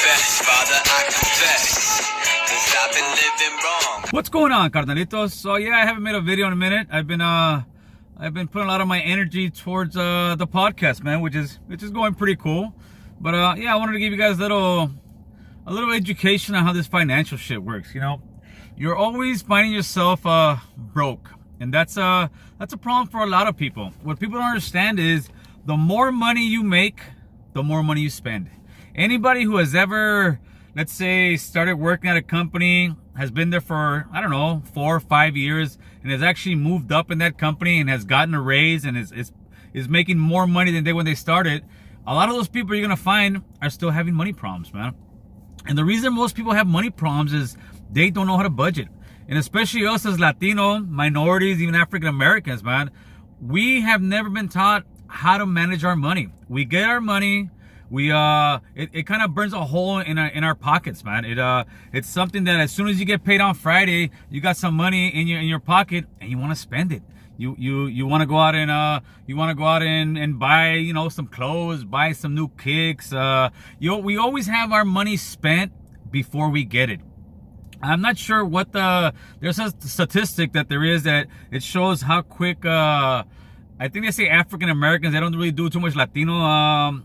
confess, Father, I confess, 'cause I've been living wrong. What's going on, carnalitos? So yeah, I haven't made a video in a minute. I've been putting a lot of my energy towards the podcast, man, which is going pretty cool. But yeah, I wanted to give you guys a little education on how this financial shit works. You know, you're always finding yourself broke, and that's a problem for a lot of people. What people don't understand is the more money you make, the more money you spend. Anybody who has ever, let's say, started working at a company, has been there for, I don't know, 4 or 5 years, and has actually moved up in that company and has gotten a raise and is making more money than they when they started, a lot of those people you're gonna find are still having money problems, man. And the reason most people have money problems is they don't know how to budget. And especially us as Latino, minorities, even African Americans, man, we have never been taught how to manage our money. We get our money, it kind of burns a hole in our pockets, man. It's something that as soon as you get paid on Friday, you got some money in your pocket and you want to spend it. You want to go out and buy, you know, some clothes, buy some new kicks. We always have our money spent before we get it. I'm not sure what there's a statistic that there is that it shows how quick, I think they say African Americans, they don't really do too much Latino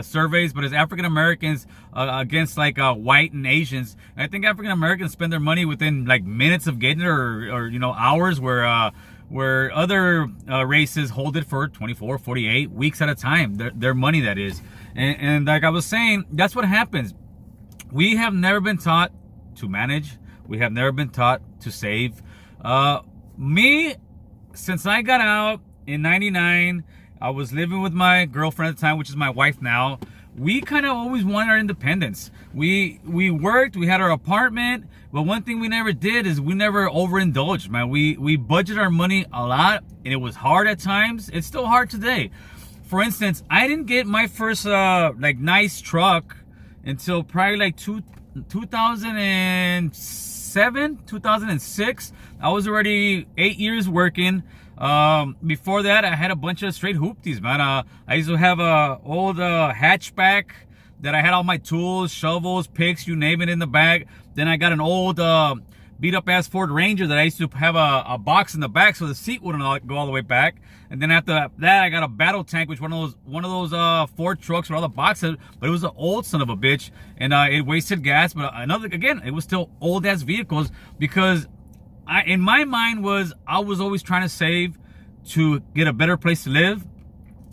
surveys, but it's African Americans against like white and Asians. And I think African Americans spend their money within like minutes of getting it, or you know, hours, where other races hold it for 24, 48 weeks at a time, their money, that is. And like I was saying, that's what happens. We have never been taught to manage. We have never been taught to save. Me, since I got out in 99, I was living with my girlfriend at the time, which is my wife now. We kind of always wanted our independence. We worked, we had our apartment, but one thing we never did is we never overindulged, man. We budgeted our money a lot, and it was hard at times. It's still hard today. For instance, I didn't get my first like nice truck until probably like 2007, 2006. I was already 8 years working. Before that, I had a bunch of straight hoopties, man. I used to have a old hatchback that I had all my tools, shovels, picks, you name it, in the back. Then I got an old beat up ass Ford Ranger that I used to have a box in the back so the seat wouldn't go all the way back. And then after that, I got a battle tank, which one of those Ford trucks with all the boxes, but it was an old son of a bitch, and it wasted gas. But again, it was still old ass vehicles, because in my mind I was always trying to save to get a better place to live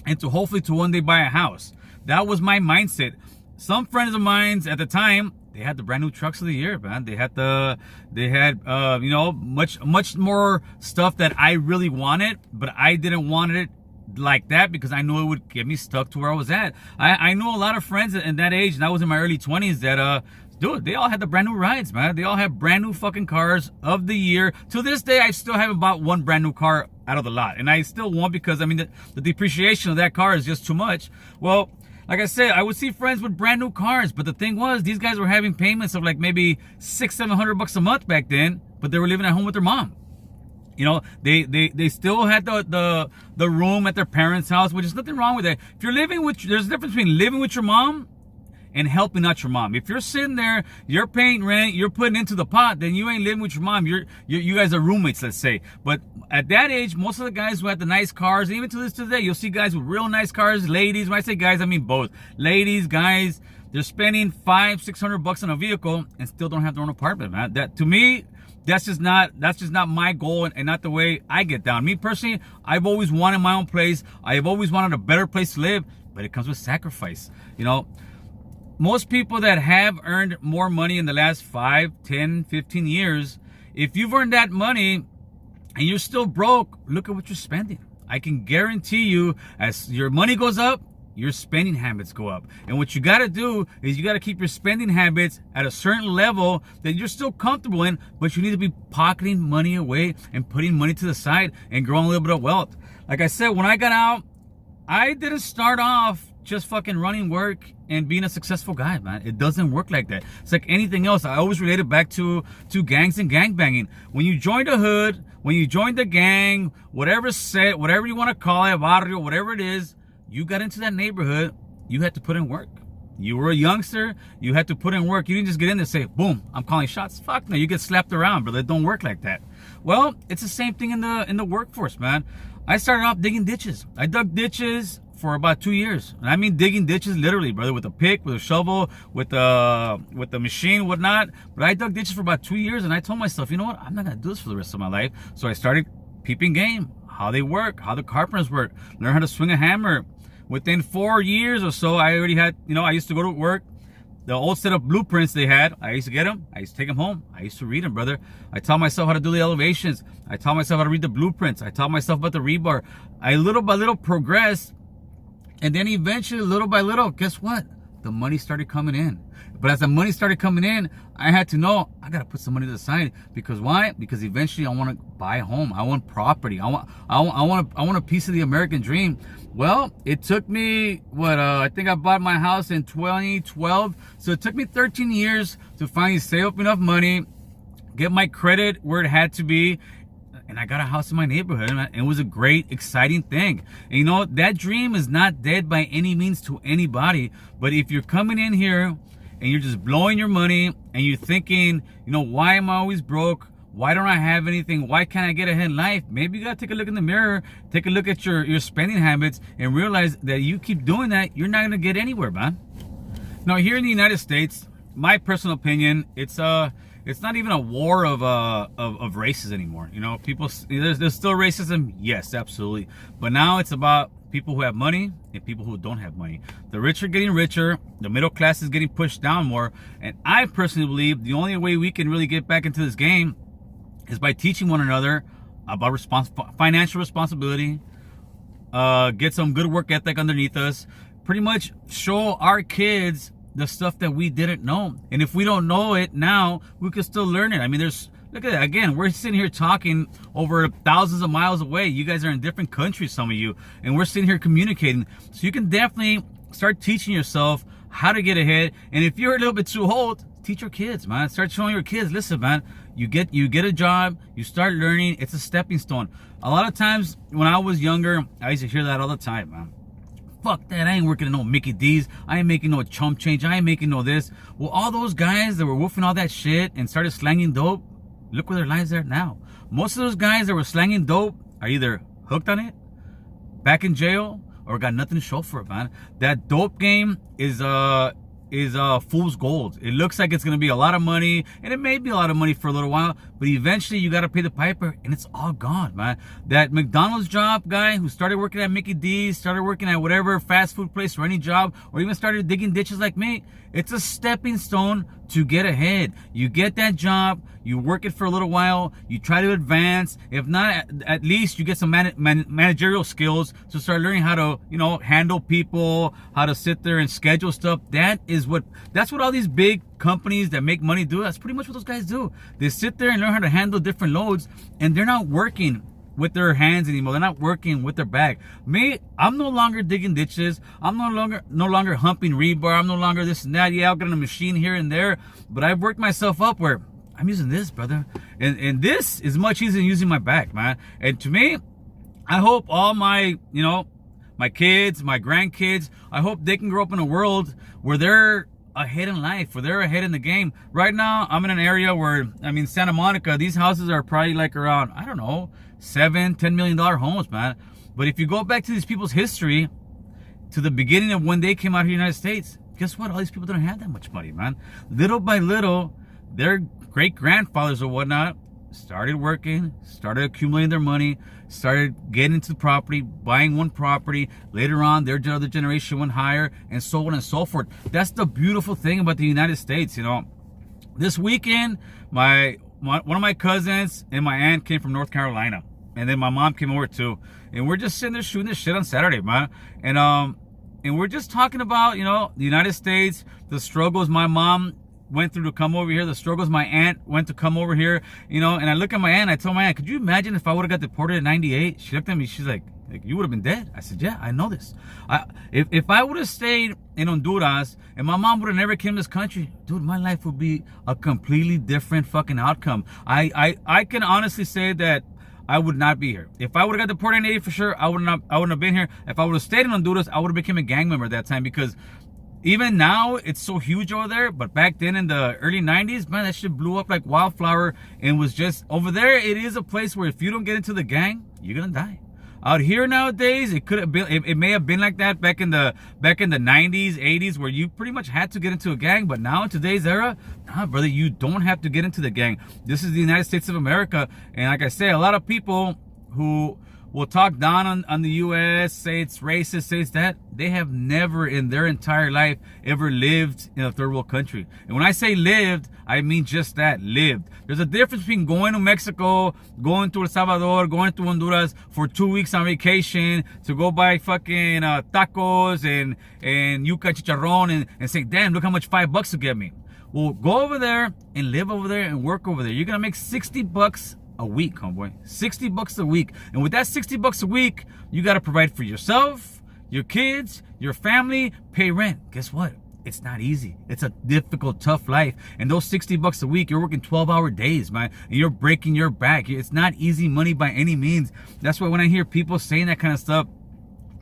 and to hopefully to one day buy a house. That was my mindset. Some friends of mine at the time, they had the brand new trucks of the year, man. They had you know, much more stuff that I really wanted, but I didn't want it like that because I knew it would get me stuck to where I was at. I know a lot of friends in that age, and I was in my early 20s, that dude, they all had the brand new rides, man. They all have brand new fucking cars of the year. To this day, I still haven't bought one brand new car out of the lot. And I still won't, because I mean, the depreciation of that car is just too much. Well, like I said, I would see friends with brand new cars, but the thing was, these guys were having payments of like maybe $600-700 a month back then, but they were living at home with their mom. You know, they still had the room at their parents' house, which is nothing wrong with that. If you're living with, there's a difference between living with your mom and helping out your mom. If you're sitting there, you're paying rent, you're putting into the pot, then you ain't living with your mom. You guys are roommates, let's say. But at that age, most of the guys who had the nice cars, even to this today, you'll see guys with real nice cars, ladies. When I say guys, I mean both. Ladies, guys, they're spending $500-600 on a vehicle and still don't have their own apartment, man. That, to me, that's just not my goal, and not the way I get down. Me personally, I've always wanted my own place. I've always wanted a better place to live, but it comes with sacrifice, you know. Most people that have earned more money in the last 5, 10, 15 years, if you've earned that money and you're still broke, look at what you're spending. I can guarantee you, as your money goes up, your spending habits go up. And what you got to do is you got to keep your spending habits at a certain level that you're still comfortable in, but you need to be pocketing money away and putting money to the side and growing a little bit of wealth. Like I said, when I got out, I didn't start off just fucking running work and being a successful guy, man. It doesn't work like that. It's like anything else. I always relate it back to gangs and gangbanging. When you join the hood, when you join the gang, whatever you want to call it, barrio, whatever it is, you got into that neighborhood, you had to put in work. You were a youngster. You had to put in work. You didn't just get in there and say, boom, I'm calling shots. Fuck no, you get slapped around, brother. It don't work like that. Well, it's the same thing in the workforce, man. I started off digging ditches. I dug ditches for about 2 years. And I mean digging ditches literally, brother, with a pick, with a shovel, with the machine, whatnot. But I dug ditches for about 2 years, and I told myself, you know what? I'm not going to do this for the rest of my life. So I started peeping game, how they work, how the carpenters work, learn how to swing a hammer. Within 4 years or so, I already had, I used to go to work. The old set of blueprints they had, I used to get them. I used to take them home. I used to read them, brother. I taught myself how to do the elevations. I taught myself how to read the blueprints. I taught myself about the rebar. I little by little progressed. And then eventually, little by little, guess what? The money started coming in. But as the money started coming in, I had to know I got to put some money to the side. Because why? Because eventually I want to buy a home. I want property. I want a piece of the American dream. Well, it took me, I think I bought my house in 2012. So it took me 13 years to finally save up enough money, get my credit where it had to be, and I got a house in my neighborhood. And it was a great, exciting thing. And that dream is not dead by any means to anybody. But if you're coming in here and you're just blowing your money and you're thinking, why am I always broke? Why don't I have anything? Why can't I get ahead in life? Maybe you got to take a look in the mirror, take a look at your spending habits, and realize that you keep doing that, you're not going to get anywhere, man. Now, here in the United States, my personal opinion, it's not even a war of races anymore. People, there's still racism, yes, absolutely. But now it's about people who have money and people who don't have money. The rich are getting richer, the middle class is getting pushed down more, and I personally believe the only way we can really get back into this game is by teaching one another about financial responsibility, get some good work ethic underneath us, pretty much show our kids the stuff that we didn't know. And if we don't know it now, we can still learn it. I mean, look at that. Again, we're sitting here talking over thousands of miles away. You guys are in different countries, some of you, and we're sitting here communicating. So you can definitely start teaching yourself how to get ahead. And if you're a little bit too old, teach your kids, man. Start showing your kids, listen, man, you get a job, you start learning, it's a stepping stone. A lot of times when I was younger, I used to hear that all the time, man. Fuck that, I ain't working at no Mickey D's, I ain't making no chump change, I ain't making no this. Well, all those guys that were woofing all that shit and started slanging dope, look where their lives are now. Most of those guys that were slanging dope are either hooked on it, back in jail, or got nothing to show for it, man. That dope game is fool's gold. It looks like it's gonna be a lot of money, and it may be a lot of money for a little while, but eventually you gotta pay the piper, and it's all gone, man. That McDonald's job guy who started working at Mickey D's, started working at whatever fast food place or any job, or even started digging ditches like me, it's a stepping stone to get ahead. You get that job, you work it for a little while, you try to advance. If not, at least you get some managerial skills to start learning how to, handle people, how to sit there and schedule stuff. That's what all these big companies that make money do. That's pretty much what those guys do. They sit there and learn how to handle different loads, and they're not working with their hands anymore. They're not working with their back. Me, I'm no longer digging ditches. I'm no longer humping rebar. I'm no longer this and that. Yeah, I'll get on a machine here and there, but I've worked myself up where I'm using this, brother. And this is much easier than using my back, man. And to me, I hope all my kids, my grandkids, I hope they can grow up in a world where they're ahead in life, where they're ahead in the game. Right now, I'm in an area where, Santa Monica, these houses are probably like around, I don't know, $7-10 million homes, man. But if you go back to these people's history, to the beginning of when they came out of the United States, guess what? All these people didn't have that much money, man. Little by little, their great-grandfathers or whatnot started working, started accumulating their money, started getting into the property, buying one property. Later on, their other generation went higher, and so on and so forth. That's the beautiful thing about the United States, This weekend, one of my cousins and my aunt came from North Carolina. And then my mom came over too. And we're just sitting there shooting this shit on Saturday, man. And we're just talking about, the United States, the struggles my mom went through to come over here, the struggles my aunt went to come over here, and I look at my aunt, I told my aunt, could you imagine if I would have got deported in 98? She looked at me, she's like you would have been dead. I said, yeah, I know this. If I would have stayed in Honduras and my mom would have never came to this country, dude, my life would be a completely different fucking outcome. I can honestly say that I would not be here. If I would have got deported in 88 for sure, I wouldn't have been here. If I would have stayed in Honduras, I would have become a gang member at that time, because even now it's so huge over there, but back then in the early 90s, man, that shit blew up like wildflower and was just over there. It is a place where if you don't get into the gang, you're gonna die. Out here nowadays, it could have been, it may have been like that back in the 90s, 80s, where you pretty much had to get into a gang. But now in today's era, nah, brother, you don't have to get into the gang. This is the United States of America, and like I say, a lot of people who will talk down on the U.S., say it's racist, say it's that. They have never in their entire life ever lived in a third world country. And when I say lived, I mean just that, lived. There's a difference between going to Mexico, going to El Salvador, going to Honduras for 2 weeks on vacation to go buy fucking tacos and yuca chicharrón and say, damn, look how much $5 will get me. Well, go over there and live over there and work over there. You're gonna make $60 a week, homeboy. $60 a week. And with that $60 a week, you got to provide for yourself, your kids, your family, pay rent. Guess what? It's not easy. It's a difficult, tough life. And those $60 a week, you're working 12-hour days, man. And you're breaking your back. It's not easy money by any means. That's why when I hear people saying that kind of stuff,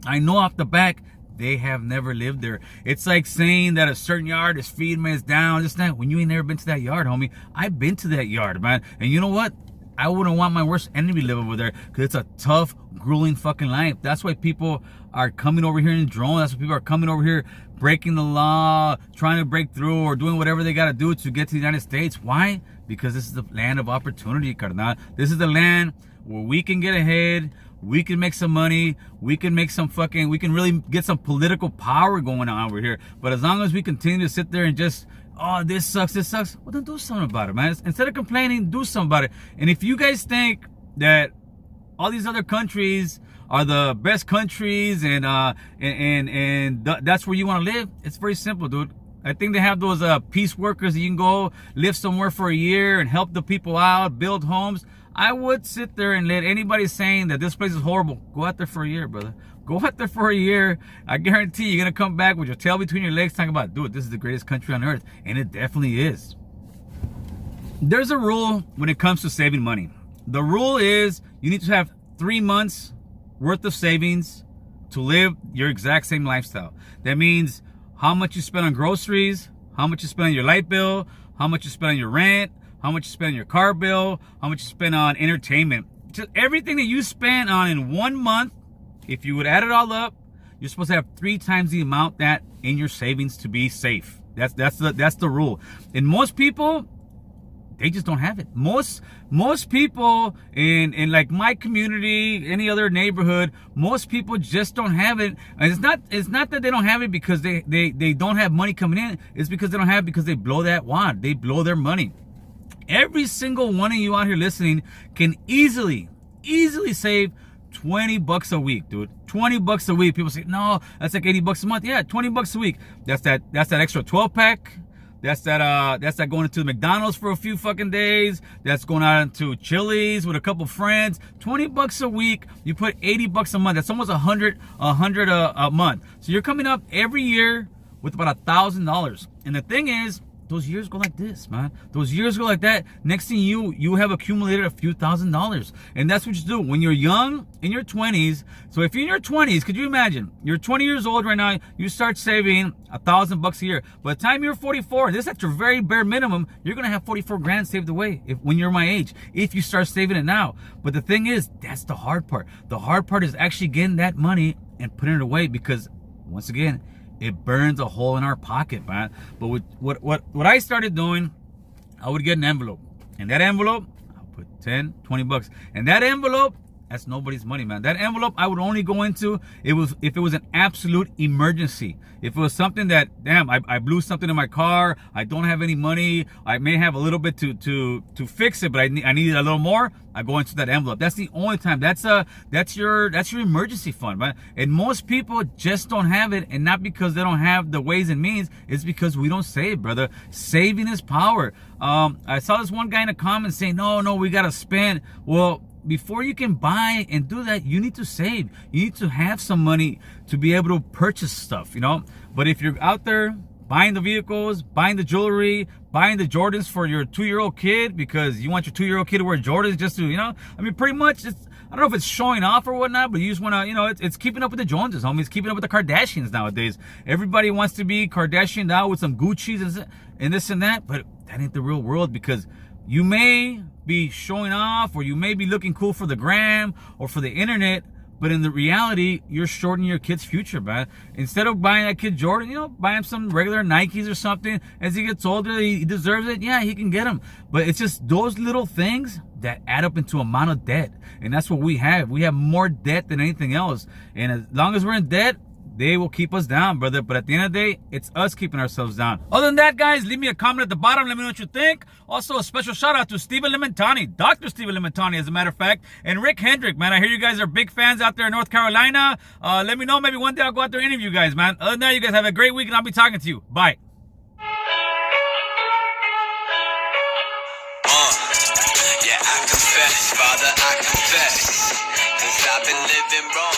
I know off the back, they have never lived there. It's like saying that a certain yard is feeding man's down. Just that when you ain't never been to that yard, homie. I've been to that yard, man. And you know what? I wouldn't want my worst enemy to live over there because it's a tough, grueling fucking life. That's why people are coming over here in drones. That's why people are coming over here breaking the law, trying to break through or doing whatever they got to do to get to the United States. Why? Because this is the land of opportunity, carnal. This is the land where we can get ahead. We can make some money. We can make some we can really get some political power going on over here. But as long as we continue to sit there and just, oh, this sucks, well, then do something about it, man. Instead of complaining, do something about it. And if you guys think that all these other countries are the best countries and that's where you want to live, it's very simple, dude. I think they have those peace workers that you can go live somewhere for a year and help the people out, build homes. I would sit there and let anybody saying that this place is horrible, go out there for a year, brother. Go out there for a year. I guarantee you're going to come back with your tail between your legs talking about, dude, this is the greatest country on earth. And it definitely is. There's a rule when it comes to saving money. The rule is you need to have 3 months worth of savings to live your exact same lifestyle. That means how much you spend on groceries, how much you spend on your light bill, how much you spend on your rent, how much you spend on your car bill, how much you spend on entertainment. Just everything that you spend on in 1 month, if you would add it all up, you're supposed to have 3 times the amount that in your savings to be safe. That's the rule. And most people, they just don't have it. Most people in like my community, any other neighborhood, most people just don't have it. And it's not that they don't have it because they don't have money coming in. It's because they don't have it because they blow that wad. They blow their money. Every single one of you out here listening can easily save $20 a week, dude. $20 a week. People say, no, that's like $80 a month. Yeah, $20 a week. That's that extra 12-pack. That's that going into McDonald's for a few fucking days. That's going out into Chili's with a couple friends. $20 a week. You put $80 a month. That's almost $100 a month. So you're coming up every year with about $1,000. And the thing is, those years go like this, man. Those years go like that. Next thing you have accumulated a few $1,000s. And that's what you do when you're young, in your 20s. So if you're in your 20s, could you imagine? You're 20 years old right now. You start saving $1,000 a year. By the time you're 44, this is at your very bare minimum, you're going to have 44 grand saved away when you're my age, if you start saving it now. But the thing is, that's the hard part. The hard part is actually getting that money and putting it away because, once again, it burns a hole in our pocket, man. But with what I started doing, I would get an envelope. And that envelope, I'll put 10, 20 bucks. And that envelope, that's nobody's money, man. That envelope I would only go into if it was an absolute emergency. If it was something that, damn, I blew something in my car, I don't have any money, I may have a little bit to fix it, but I needed a little more, I go into that envelope. That's the only time. That's your emergency fund, man. And most people just don't have it, and not because they don't have the ways and means, it's because we don't save, brother. Saving is power. I saw this one guy in the comments saying, no, we gotta spend. Well, before you can buy and do that, you need to save. You need to have some money to be able to purchase stuff, you know. But if you're out there buying the vehicles, buying the jewelry, buying the Jordans for your 2-year-old kid because you want your 2-year-old kid to wear Jordans just to, I mean, pretty much, I don't know if it's showing off or whatnot, but you just want to, it's keeping up with the Joneses, homie. It's keeping up with the Kardashians nowadays. Everybody wants to be Kardashian out with some Gucci's and this and that, but that ain't the real world because you may be showing off or you may be looking cool for the gram or for the internet, but in the reality, you're shortening your kid's future, man. Instead of buying that kid Jordan, buy him some regular Nikes or something. As he gets older, he deserves it. Yeah, he can get them. But it's just those little things that add up into amount of debt. And that's what we have. We have more debt than anything else. And as long as we're in debt, they will keep us down, brother. But at the end of the day, it's us keeping ourselves down. Other than that, guys, leave me a comment at the bottom. Let me know what you think. Also, a special shout out to Steven Limentani, Dr. Steven Limentani, as a matter of fact, and Rick Hendrick, man. I hear you guys are big fans out there in North Carolina. Let me know. Maybe one day I'll go out there and interview you guys, man. Other than that, you guys have a great week, and I'll be talking to you. Bye. Yeah, I confess, Father, I confess, 'cause I've been living wrong.